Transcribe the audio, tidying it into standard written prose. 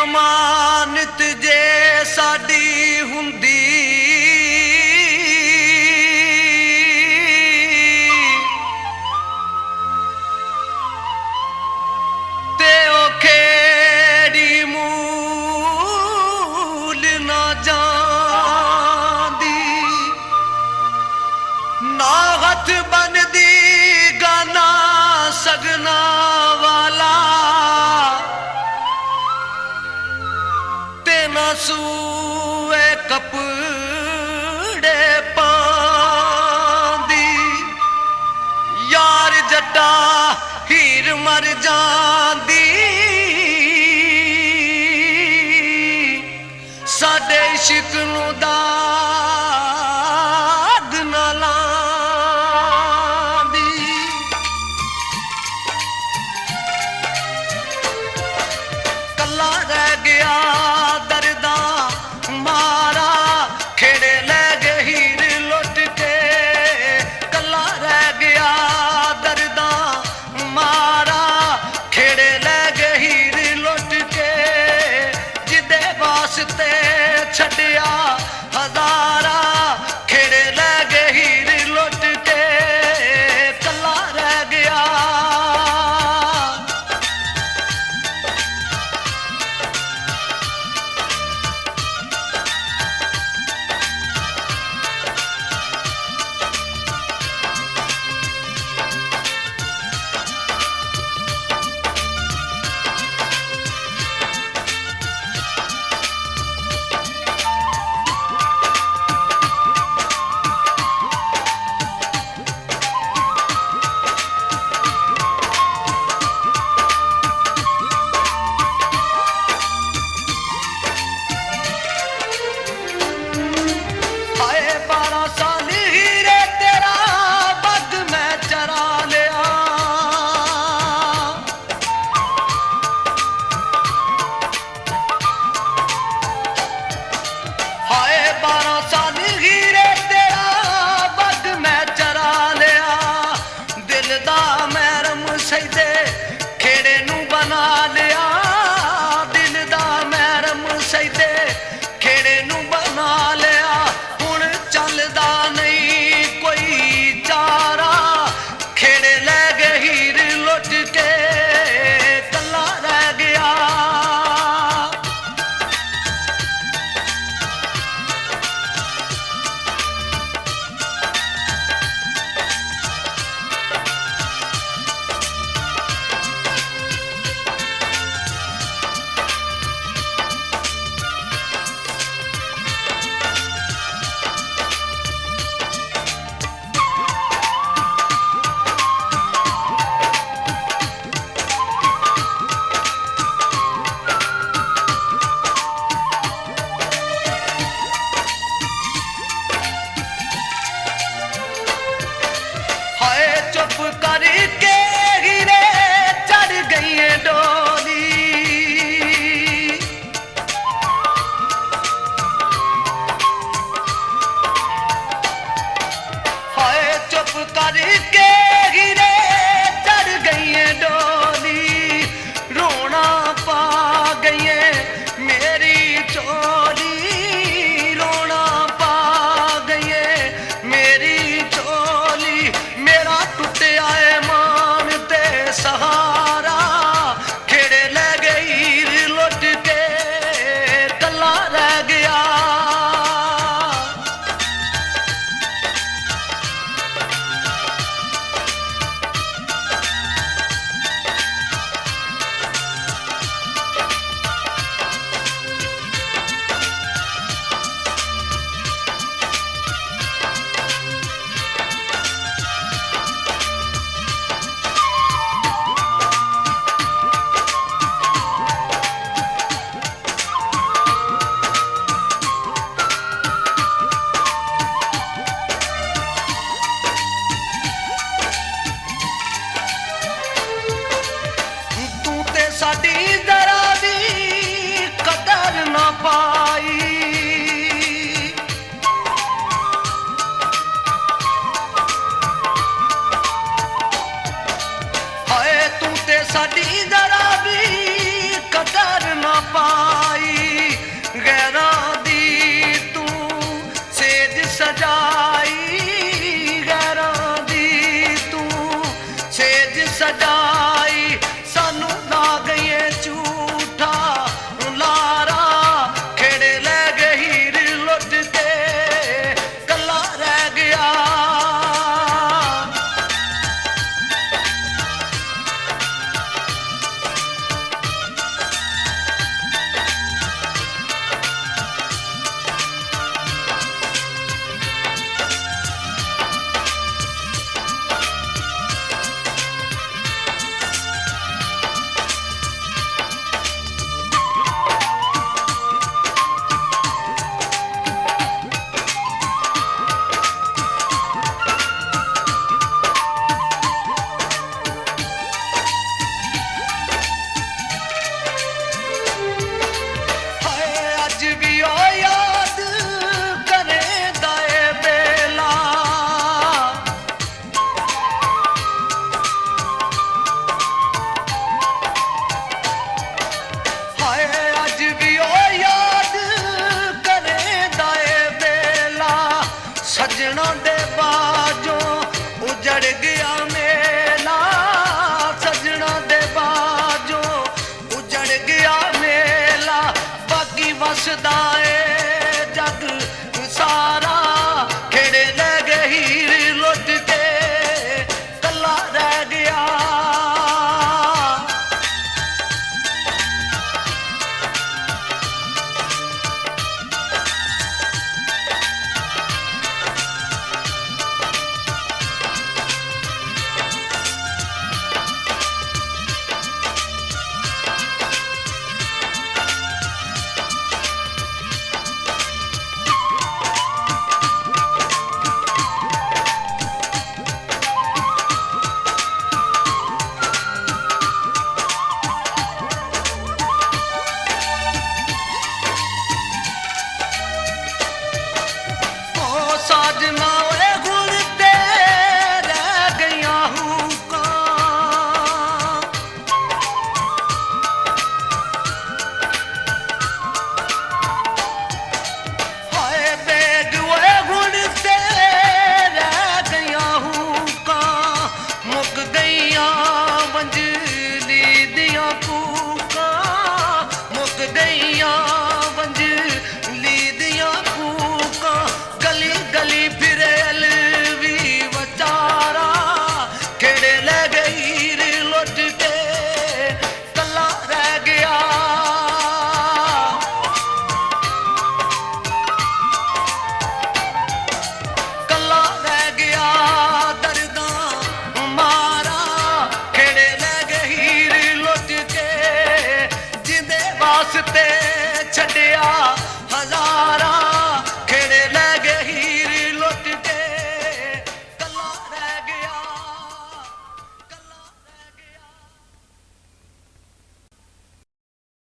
ਅਮਾਨਤ ਜੇ ਸਾਡੀ ਹੁੰਦੀ ਤੇ ਉਹ ਖੇੜੀ ਮੂਲ ਨਾ ਜਾਂਦੀ ਨਾ ਹੱਥ ਬਣਦੀ ਗਾਨਾ ਸਗਨਾ ਵਾਲਾ ਸੂਏ ਕੱਪੜੇ ਪਾਂਦੀ ਯਾਰ ਜੱਟਾ ਹੀਰ ਮਰ ਜਾਂਦੀ ਸਾਡੇ ਇਸ਼ਕ ਨੂੰ ਦਾਗ ਨਾ ਲਾਂਦੀ ਕੱਲਾ ਰਹਿ ਗਿਆ ਛੱਡਿਆ ਹਜ਼ਾਰਾ ਖੇੜੇ ਲੈ ਗਏ ਹੀਰ ਲੁੱਟ ਕੇ ਕੱਲਾ ਰਹਿ ਗਿਆ ਵਸਦਾ ਏ ਜਗ ਸਾਰਾ, ਖੇੜੇ ਲੈ ਗਏ ਹੀਰ ਲੁੱਟ ਕੇ ਕੱਲਾ ਰਹਿ ਗਿਆ। ਸਾਜਨਾ ਓਏ ਗੁਣ ਤੇ ਰਹਿ ਗਈਆਂ ਹੂਕਾਂ, ਹਾਏ ਬੇਗ ਓਏ ਗੁਣ ਤੇ ਰਹਿ ਗਈਆਂ ਹੂਕਾਂ, ਮੁੱਕ ਗਈਆਂ ਵੰਜਲੀ ਦੀਆਂ ਕੂਕਾਂ, ਮੁੱਕ ਗਈਆਂ ਵੰਜਲੀ ਦੀਆਂ ਕੂਕਾਂ, ਗਲੀ ਗਲੀ ਫਿਰੇ ਅਲਵੀ ਵਿਚਾਰਾ, ਖੇੜੇ ਲੈ ਗਈ ਹੀਰ ਲੁੱਟ ਕੇ ਕੱਲਾ ਰਹਿ ਗਿਆ। ਕੱਲਾ ਰਹਿ ਗਿਆ ਦਰਦਾਂ ਮਾਰਾ, ਖੇੜੇ ਲੈ ਗਈ ਹੀਰ ਲੁੱਟ ਕੇ, ਜਿੰਦੇ ਵਾਸਤੇ ਛੱਡਿਆ ਹਜ਼ਾਰ